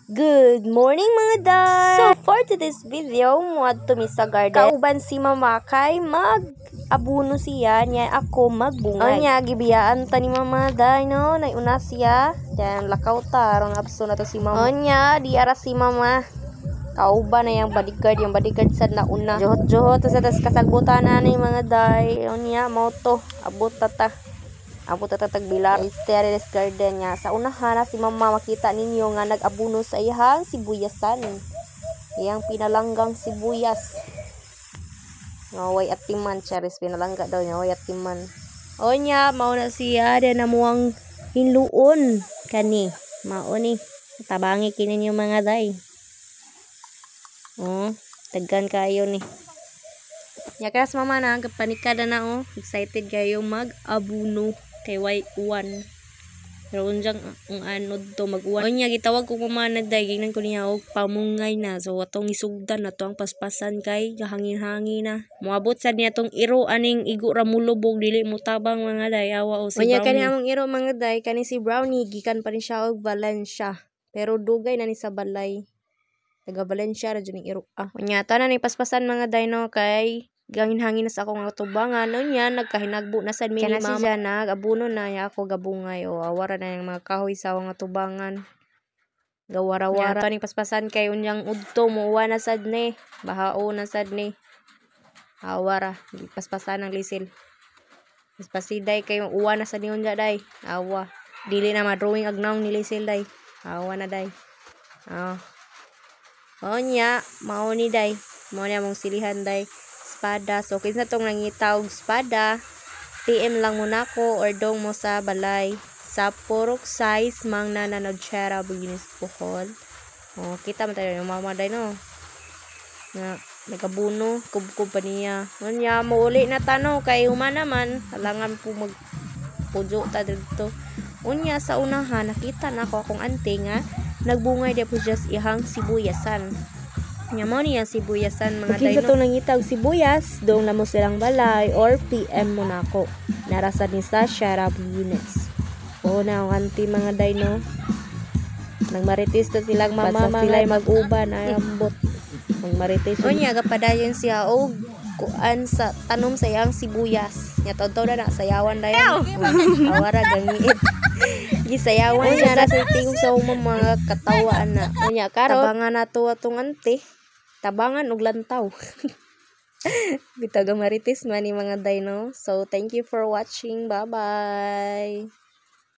Good morning mga day! So for today's video, muad to mi sa garden. Kauban si mama kay mag-abuno siya, niya ako magbungay. Niya, gibiyaan ta ni mama day, no? Naiuna siya. Yan, lakaw ta. Arong abso na to si mama. Niya, di ara si mama. Kauban na yung bodyguard sa nauna. Johot-johot sa tas kasagbutan na ni mga day. Niya, moto. Abot tata. Abot tatagbilar Sterilist garden niya. Sa unahan na si mama makita ninyo nga nag-abuno sa iyang sibuyasan. Iyang pinalanggang sibuyas. Way atiman, charis pinalangga daw niya. Way atiman. O niya, mauna siya. Yan na muang hinluon. Kani. Mauni. Tabangi kinin yung mga day. Taggan kayo ni. Yakas mama na, kapanikada na excited kayo mag-abuno kay Y1. Pero unjang ang anod to mag-1. O niya, gitawag ko kumanad day, gignan ko niya pamungay na. So atong isugdan na to ang paspasan kay gahangin-hangin na. Muabot sa niya tong iro aning igo ra mulubog dili mo tabang mga day awa o si Brownie. O niya, kani among iro mga day, kani si Brownie gikan pa ni siya og Valencia. Pero dugay na ni sa balay. Taga Valencia ra jud iro. Unya tanan ni paspasan mga day no kay gangin-hangin na sa akong tubangan. No niya, nagkahinagbo na sad mi ni mama. Siya nag-abuno na niya ako gabungay. O awara na yung mga kahoy sa akong tubangan. Gawara-wara. Ito ning paspasan kay unyang udto mo. Uwa na sad ni. Bahao na sad ni. Awara. Paspasan ng lisil. Paspasiday kay uwa na sad ni unya day. Awa. Dili na ma-drawing agnaw ni lisil day. Awa na day. O niya, mao ni day. Mao niya mong silihan day. Espada. So, kinsa tong nangitawag espada, PM lang muna ko or dong mo sa balay. Sa purok size, mang nananodsera buginis puhol. Kita mo tayo yung mama day, no? Nagabuno, kubkub pa niya. Unya, mauli na tano, kay human naman, talangan po magpujo ta dito. Unya, sa unahan, nakita na ako akong ante nga, nagbungay dia po just ihang sibuyasan. Nya mo niya sibuyasan mga day. Kinsa to nangitag sibuyas, dong na mo silang balay or PM mo na ako. Narasad ni Sasha Rabines. Na ang anti mga day no. Nagmaritis to silang mama sila mag-uban ay ambot. Nagmaritis. Nya gapadayon siya og kuan sa tanom sa iyang sibuyas. Nya taw-taw na sayawan dayon. Awara gangit. Gisayawan niya na sa tingog sa mga katawaan na. Nya karon tabangan nato atong ante. Tabangan og lantaw. Bitaga maritis man ni mga dino. So thank you for watching. Bye bye.